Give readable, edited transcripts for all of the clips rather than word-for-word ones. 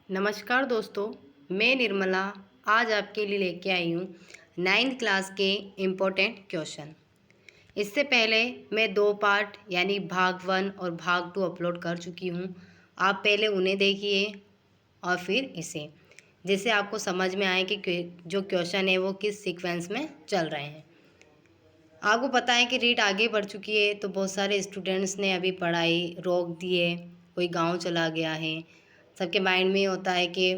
नमस्कार दोस्तों, मैं निर्मला आज आपके लिए लेके आई हूँ 9th क्लास के इम्पोर्टेंट क्वेश्चन। इससे पहले मैं 2 पार्ट यानी भाग 1 और भाग 2 अपलोड कर चुकी हूँ। आप पहले उन्हें देखिए और फिर इसे, जिससे आपको समझ में आए कि जो क्वेश्चन है वो किस सीक्वेंस में चल रहे हैं। आपको पता है कि रीट आगे बढ़ चुकी है, तो बहुत सारे स्टूडेंट्स ने अभी पढ़ाई रोक दी है, कोई गांव चला गया है। सबके माइंड में होता है कि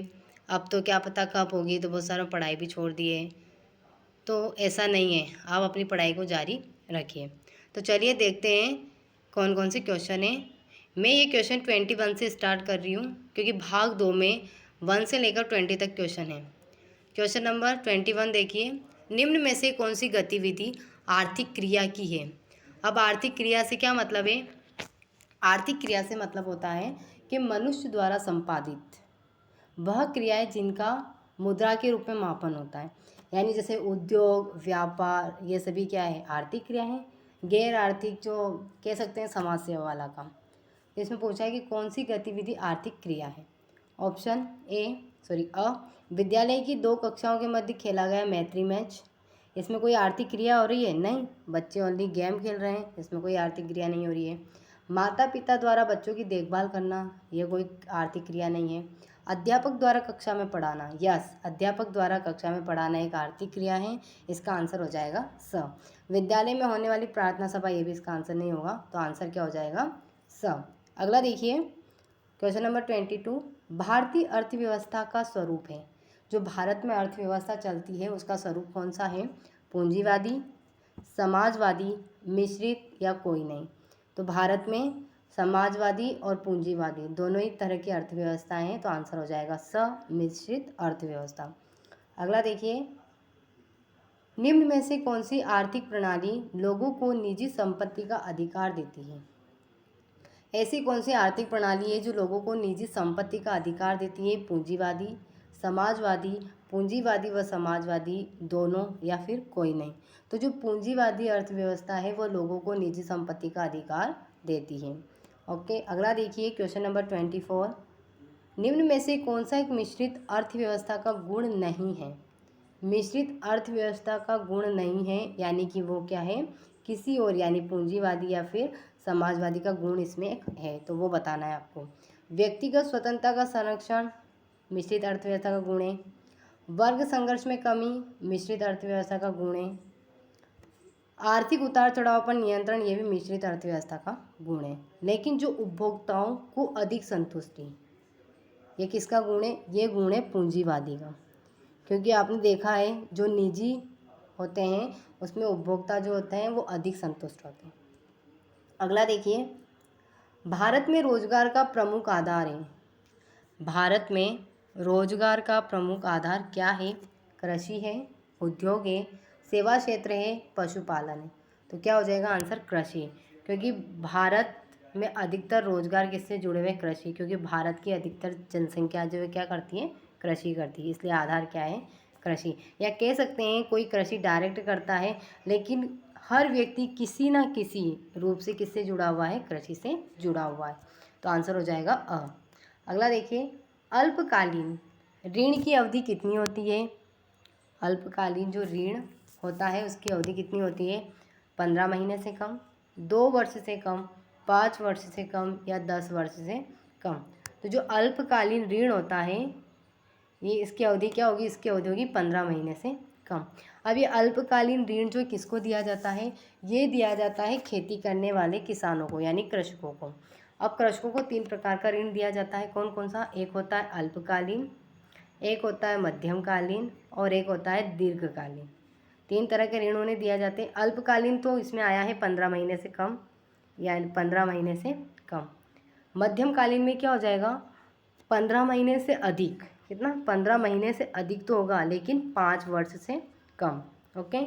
अब तो क्या पता कब होगी, तो बहुत सारा पढ़ाई भी छोड़ दिए। तो ऐसा नहीं है, आप अपनी पढ़ाई को जारी रखिए। तो चलिए देखते हैं कौन कौन से क्वेश्चन हैं। मैं ये क्वेश्चन 21 से स्टार्ट कर रही हूँ, क्योंकि भाग 2 में 1 से लेकर 20 तक क्वेश्चन है। क्वेश्चन नंबर 21 देखिए, निम्न में से कौन सी गतिविधि आर्थिक क्रिया की है। अब आर्थिक क्रिया से क्या मतलब है? आर्थिक क्रिया से मतलब होता है कि मनुष्य द्वारा संपादित वह क्रियाएं जिनका मुद्रा के रूप में मापन होता है। यानी जैसे उद्योग, व्यापार, ये सभी क्या है? आर्थिक क्रिया है। गैर आर्थिक जो कह सकते हैं समाज सेवा वाला काम। इसमें पूछा है कि कौन सी गतिविधि आर्थिक क्रिया है। ऑप्शन अ, विद्यालय की 2 कक्षाओं के मध्य खेला गया मैत्री मैच। इसमें कोई आर्थिक क्रिया हो रही है? नहीं, बच्चे ओनली गेम खेल रहे हैं, इसमें कोई आर्थिक क्रिया नहीं हो रही है। माता पिता द्वारा बच्चों की देखभाल करना, यह कोई आर्थिक क्रिया नहीं है। अध्यापक द्वारा कक्षा में पढ़ाना, यस, अध्यापक द्वारा कक्षा में पढ़ाना एक आर्थिक क्रिया है। इसका आंसर हो जाएगा स। विद्यालय में होने वाली प्रार्थना सभा, ये भी इसका आंसर नहीं होगा, तो आंसर क्या हो जाएगा? स। अगला देखिए, क्वेश्चन नंबर 22, भारतीय अर्थव्यवस्था का स्वरूप है। जो भारत में अर्थव्यवस्था चलती है उसका स्वरूप कौन सा है? पूंजीवादी, समाजवादी, मिश्रित या कोई नहीं। तो भारत में समाजवादी और पूंजीवादी दोनों ही तरह की अर्थव्यवस्था हैं, तो आंसर हो जाएगा सम्मिश्रित अर्थव्यवस्था। अगला देखिए, निम्न में से कौन सी आर्थिक प्रणाली लोगों को निजी संपत्ति का अधिकार देती है। ऐसी कौन सी आर्थिक प्रणाली है जो लोगों को निजी संपत्ति का अधिकार देती है? पूंजीवादी, समाजवादी, पूंजीवादी व समाजवादी दोनों, या फिर कोई नहीं। तो जो पूंजीवादी अर्थव्यवस्था है वो लोगों को निजी संपत्ति का अधिकार देती है। ओके, अगला देखिए, क्वेश्चन नंबर 24, निम्न में से कौन सा एक मिश्रित अर्थव्यवस्था का गुण नहीं है। मिश्रित अर्थव्यवस्था का गुण नहीं है, यानी कि वो क्या है? किसी और, यानी पूंजीवादी या फिर समाजवादी का गुण इसमें है, तो वो बताना है आपको। व्यक्तिगत स्वतंत्रता का संरक्षण मिश्रित अर्थव्यवस्था का गुण है। वर्ग संघर्ष में कमी मिश्रित अर्थव्यवस्था का गुण है। आर्थिक उतार चढ़ाव पर नियंत्रण, ये भी मिश्रित अर्थव्यवस्था का गुण है। लेकिन जो उपभोक्ताओं को अधिक संतुष्टि, ये किसका गुण है? ये गुण है पूंजीवादी का। क्योंकि आपने देखा है जो निजी होते हैं उसमें उपभोक्ता जो होते हैं वो अधिक संतुष्ट होते हैं। अगला देखिए, भारत में रोजगार का प्रमुख आधार है। भारत में रोजगार का प्रमुख आधार क्या है? कृषि है, उद्योग है, सेवा क्षेत्र है, पशुपालन है। तो क्या हो जाएगा आंसर? कृषि। क्योंकि भारत में अधिकतर रोजगार किससे जुड़े हुए? कृषि। क्योंकि भारत की अधिकतर जनसंख्या जो है क्या करती है? कृषि करती है, इसलिए आधार क्या है? कृषि। या कह सकते हैं कोई कृषि डायरेक्ट करता है, लेकिन हर व्यक्ति किसी ना किसी रूप से किससे जुड़ा हुआ है? कृषि से जुड़ा हुआ है, तो आंसर हो जाएगा अ। अगला देखिए, अल्पकालीन ऋण की अवधि कितनी होती है? अल्पकालीन जो ऋण होता है उसकी अवधि कितनी होती है? 15 महीने से कम, 2 वर्ष से कम, 5 वर्ष से कम, या 10 वर्ष से कम। तो जो अल्पकालीन ऋण होता है ये इसकी अवधि क्या होगी? इसकी अवधि होगी 15 महीने से कम। अब ये अल्पकालीन ऋण जो किसको दिया जाता है? ये दिया जाता है खेती करने वाले किसानों को, यानी कृषकों को। अब कृषकों को 3 प्रकार का ऋण दिया जाता है। कौन कौन सा? एक होता है अल्पकालीन, एक होता है मध्यमकालीन, और एक होता है दीर्घकालीन। 3 तरह के ऋण उन्हें दिया जाते हैं। अल्पकालीन तो इसमें आया है 15 महीने से कम, यानी 15 महीने से कम। मध्यमकालीन में क्या हो जाएगा? 15 महीने से अधिक। कितना? 15 महीने से अधिक तो होगा, लेकिन 5 वर्ष से कम। ओके।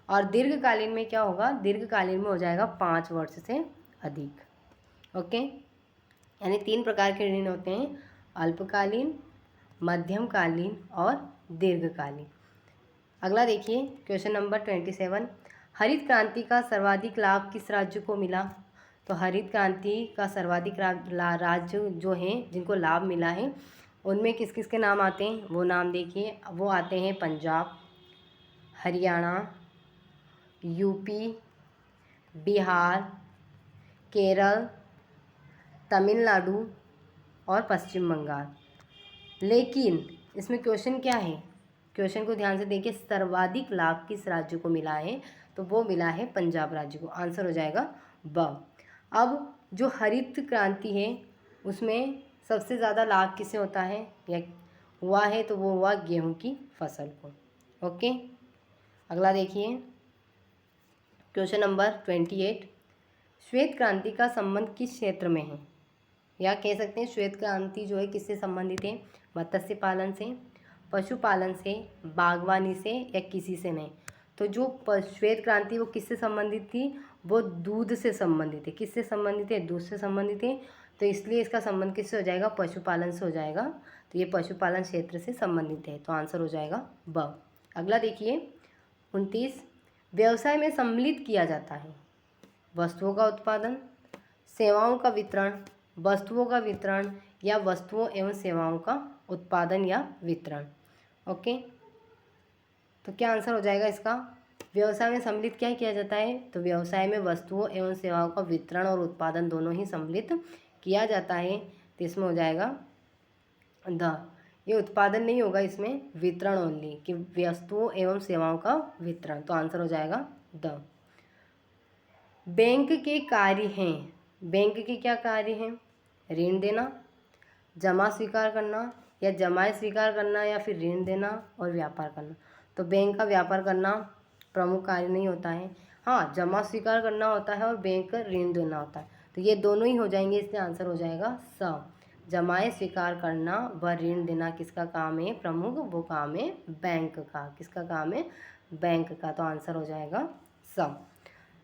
और दीर्घकालीन में क्या होगा? दीर्घकालीन में हो जाएगा 5 वर्ष से अधिक। ओके, यानी 3 प्रकार के ऋण होते हैं, अल्पकालीन, मध्यमकालीन और दीर्घकालीन। अगला देखिए, क्वेश्चन नंबर 27, हरित क्रांति का सर्वाधिक लाभ किस राज्य को मिला? तो हरित क्रांति का सर्वाधिक राज्य जो हैं जिनको लाभ मिला है उनमें किस किस के नाम आते हैं वो नाम देखिए। वो आते हैं पंजाब, हरियाणा, यूपी, बिहार, केरल, तमिलनाडु और पश्चिम बंगाल। लेकिन इसमें क्वेश्चन क्या है, क्वेश्चन को ध्यान से देखिए, सर्वाधिक लाभ किस राज्य को मिला है, तो वो मिला है पंजाब राज्य को। आंसर हो जाएगा ब। अब जो हरित क्रांति है उसमें सबसे ज़्यादा लाभ किसे होता है या हुआ है, तो वो हुआ गेहूं की फसल को। ओके, अगला देखिए क्वेश्चन नंबर 28। श्वेत क्रांति का संबंध किस क्षेत्र में है, या कह सकते हैं श्वेत क्रांति जो है किससे संबंधित है, मत्स्य पालन से, पशुपालन से, बागवानी से या किसी से नहीं। तो जो श्वेत क्रांति वो किससे संबंधित थी, वो दूध से संबंधित है। किससे संबंधित है, दूध से संबंधित है। तो इसलिए इसका संबंध किससे हो जाएगा, पशुपालन से हो जाएगा। तो ये पशुपालन क्षेत्र से संबंधित है, तो आंसर हो जाएगा ब। अगला देखिए 29। व्यवसाय में सम्मिलित किया जाता है वस्तुओं का उत्पादन, सेवाओं का वितरण, वस्तुओं का वितरण या वस्तुओं एवं सेवाओं का उत्पादन या वितरण। ओके, तो क्या आंसर हो जाएगा इसका, व्यवसाय में सम्मिलित क्या किया जाता है, तो व्यवसाय में वस्तुओं एवं सेवाओं का वितरण और उत्पादन दोनों ही सम्मिलित किया जाता है। तो इसमें हो जाएगा द। ये उत्पादन नहीं होगा, इसमें वितरण ओनली, कि वस्तुओं एवं सेवाओं का वितरण। तो आंसर हो जाएगा द। बैंक के कार्य हैं, बैंक के क्या कार्य हैं, ऋण देना, जमा स्वीकार करना या जमाएं स्वीकार करना या फिर ऋण देना और व्यापार करना। तो बैंक का व्यापार करना प्रमुख कार्य नहीं होता है, हाँ जमा स्वीकार करना होता है और बैंक का ऋण देना होता है। तो ये दोनों ही हो जाएंगे, इसलिए आंसर हो जाएगा स। जमाएं स्वीकार करना व ऋण देना किसका काम है, प्रमुख, वो काम है बैंक का। किसका काम है, बैंक का। तो आंसर हो जाएगा स।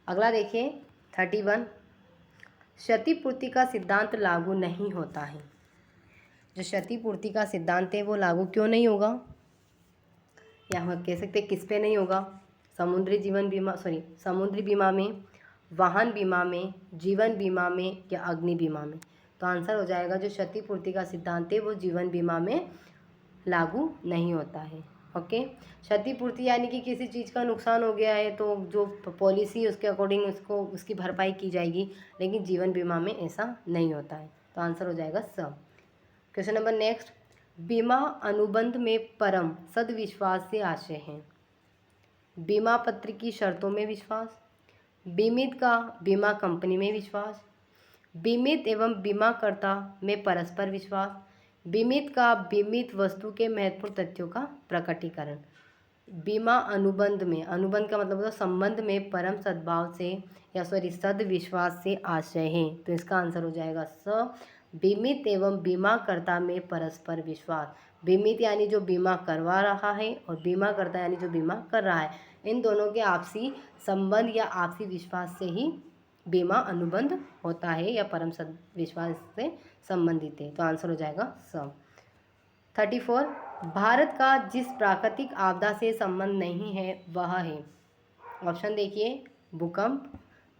अगला देखिए 31। क्षतिपूर्ति का सिद्धांत लागू नहीं होता है। जो क्षतिपूर्ति का सिद्धांत है वो लागू क्यों नहीं होगा, या हम कह सकते हैं किस पे नहीं होगा, समुद्री बीमा में, वाहन बीमा में, जीवन बीमा में या अग्नि बीमा में। तो आंसर हो जाएगा जो क्षतिपूर्ति का सिद्धांत है वो जीवन बीमा में लागू नहीं होता है। ओके, क्षतिपूर्ति यानी कि किसी चीज़ का नुकसान हो गया है तो जो पॉलिसी उसके अकॉर्डिंग उसको उसकी भरपाई की जाएगी, लेकिन जीवन बीमा में ऐसा नहीं होता है। तो आंसर हो जाएगा स। Question number next. बीमा अनुबंध में परम सदविश्वास से आशय है। बीमा पत्र की शर्तों में विश्वास, बीमित का बीमा कंपनी में विश्वास, बीमित एवं बीमाकर्ता में परस्पर विश्वास, बीमित का बीमित वस्तु के महत्वपूर्ण तथ्यों का प्रकटीकरण। बीमा अनुबंध में, अनुबंध का मतलब होता है संबंध में परम सद्भाव से या सदविश्वास से आशय है। तो इसका आंसर हो जाएगा स। बीमित एवं बीमाकर्ता में परस्पर विश्वास। बीमित यानी जो बीमा करवा रहा है और बीमाकर्ता यानी जो बीमा कर रहा है, इन दोनों के आपसी संबंध या आपसी विश्वास से ही बीमा अनुबंध होता है या परम विश्वास से संबंधित है। तो आंसर हो जाएगा स। 34। भारत का जिस प्राकृतिक आपदा से संबंध नहीं है वह है। ऑप्शन देखिए, भूकंप,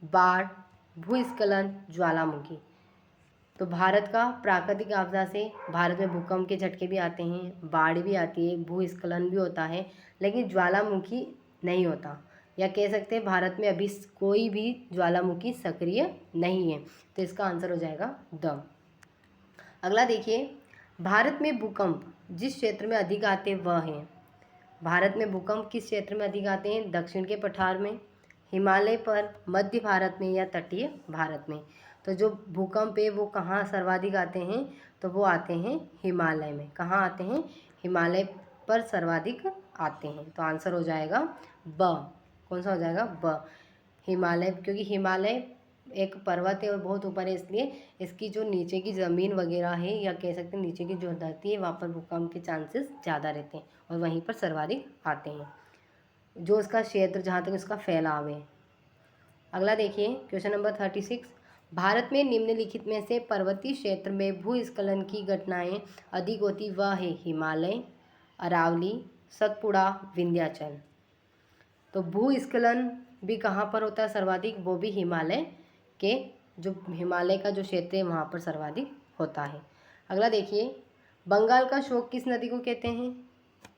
बाढ़, भूस्खलन, ज्वालामुखी। तो भारत का प्राकृतिक आपदा से, भारत में भूकंप के झटके भी आते हैं, बाढ़ भी आती है, भूस्खलन भी होता है, लेकिन ज्वालामुखी नहीं होता, या कह सकते हैं भारत में अभी कोई भी ज्वालामुखी सक्रिय नहीं है। तो इसका आंसर हो जाएगा द। अगला देखिए, भारत में भूकंप जिस क्षेत्र में अधिक आते हैं वह है। भारत में भूकंप किस क्षेत्र में अधिक आते हैं, दक्षिण के पठार में, हिमालय पर, मध्य भारत में या तटीय भारत में। तो जो भूकंप है वो कहाँ सर्वाधिक आते हैं, तो वो आते हैं हिमालय में। कहाँ आते हैं, हिमालय पर सर्वाधिक आते हैं। तो आंसर हो जाएगा ब। कौन सा हो जाएगा, ब, हिमालय। क्योंकि हिमालय एक पर्वत है और बहुत ऊपर है, इसलिए इसकी जो नीचे की ज़मीन वगैरह है या कह सकते हैं नीचे की जो धरती है वहाँ पर भूकंप के चांसेस ज़्यादा रहते हैं और वहीं पर सर्वाधिक आते हैं, जो उसका क्षेत्र जहाँ तक उसका फैलाव है। अगला देखिए क्वेश्चन नंबर 36। भारत में निम्नलिखित में से पर्वतीय क्षेत्र में भूस्खलन की घटनाएं अधिक होती वह है। हिमालय, अरावली, सतपुड़ा, विंध्याचल। तो भूस्खलन भी कहाँ पर होता है सर्वाधिक, वो भी हिमालय के, जो हिमालय का जो क्षेत्र है वहाँ पर सर्वाधिक होता है। अगला देखिए, बंगाल का शोक किस नदी को कहते हैं?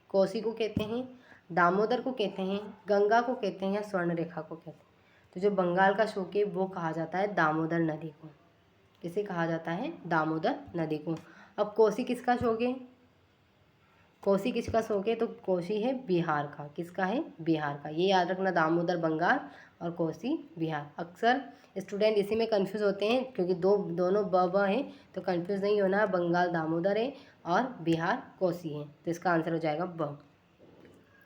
कोसी को कहते हैं, दामोदर को कहते हैं, गंगा को कहते हैं या स्वर्ण रेखा को कहते हैं? तो जो बंगाल का शोक है वो कहा जाता है दामोदर नदी को। किसे कहा जाता है? दामोदर नदी को। अब कोसी किसका शोक है? कोसी किसका शोक है? तो कोसी है बिहार का। किसका है? बिहार का। ये याद रखना, दामोदर बंगाल और कोसी बिहार। अक्सर स्टूडेंट इसी में कंफ्यूज होते हैं क्योंकि दोनों ब हैं, तो कंफ्यूज नहीं होना। बंगाल दामोदर है और बिहार कोसी है, तो इसका आंसर हो जाएगा ब।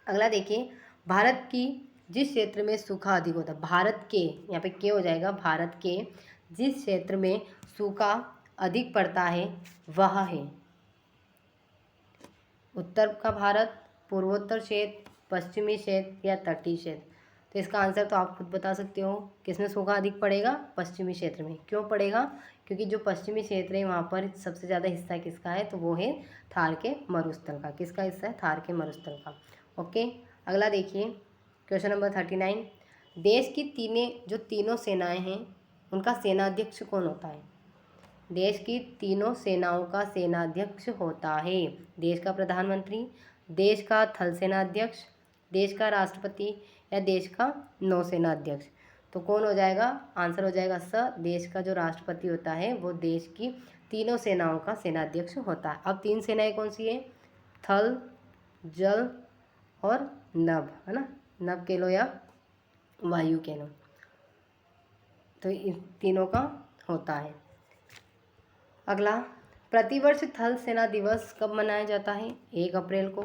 अगला देखिए, भारत की जिस क्षेत्र में सूखा अधिक होता है, भारत के, यहाँ पे क्या हो जाएगा? भारत के जिस क्षेत्र में सूखा अधिक पड़ता है वह है उत्तर का भारत, पूर्वोत्तर क्षेत्र, पश्चिमी क्षेत्र या तटीय क्षेत्र? तो इसका आंसर तो आप खुद बता सकते हो। किसमें सूखा अधिक पड़ेगा? पश्चिमी क्षेत्र में। क्यों पड़ेगा? क्योंकि जो पश्चिमी क्षेत्र है वहाँ पर सबसे ज़्यादा हिस्सा किसका है? तो वो है थार के मरुस्थल का। किसका हिस्सा है? थार के मरुस्थल का। ओके, अगला देखिए क्वेश्चन नंबर 39। देश की तीनों सेनाएं हैं उनका सेनाध्यक्ष कौन होता है? देश की तीनों सेनाओं का सेनाध्यक्ष होता है देश का प्रधानमंत्री, देश का थल सेनाध्यक्ष, देश का राष्ट्रपति या देश का नौसेना अध्यक्ष? तो कौन हो जाएगा? आंसर हो जाएगा स। देश का जो राष्ट्रपति होता है वो देश की तीनों सेनाओं का सेनाध्यक्ष होता है। अब 3 सेनाएं कौन सी है? थल, जल और नभ, है ना? नभ कह लो या वायु कह लो, तो इन तीनों का होता है। अगला, प्रतिवर्ष थल सेना दिवस कब मनाया जाता है? 1 अप्रैल को,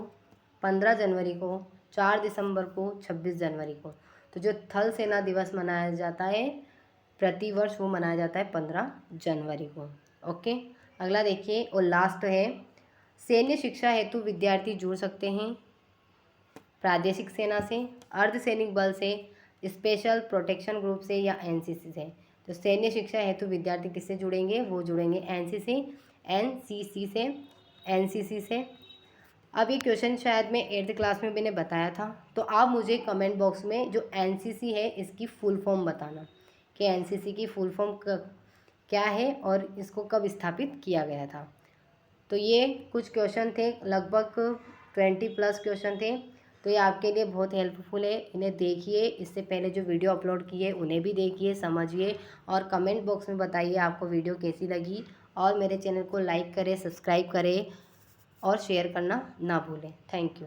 15 जनवरी को, 4 दिसंबर को, 26 जनवरी को? तो जो थल सेना दिवस मनाया जाता है प्रतिवर्ष वो मनाया जाता है 15 जनवरी को। ओके, अगला देखिए और लास्ट है, सैन्य शिक्षा हेतु विद्यार्थी जुड़ सकते हैं प्रादेशिक सेना से, अर्धसैनिक बल से, स्पेशल प्रोटेक्शन ग्रुप से या एनसीसी से? तो सैन्य शिक्षा हेतु विद्यार्थी किससे जुड़ेंगे? वो जुड़ेंगे एनसीसी से। अब ये क्वेश्चन शायद मैं 8th क्लास में मैंने बताया था, तो आप मुझे कमेंट बॉक्स में जो एनसीसी है इसकी फुल फॉर्म बताना कि एनसीसी की फुल फॉर्म क्या है और इसको कब स्थापित किया गया था। तो ये कुछ क्वेश्चन थे, लगभग 20+ क्वेश्चन थे, तो ये आपके लिए बहुत हेल्पफुल है। इन्हें देखिए, इससे पहले जो वीडियो अपलोड किए उन्हें भी देखिए, समझिए और कमेंट बॉक्स में बताइए आपको वीडियो कैसी लगी। और मेरे चैनल को लाइक करें, सब्सक्राइब करें और शेयर करना ना भूलें। Thank you.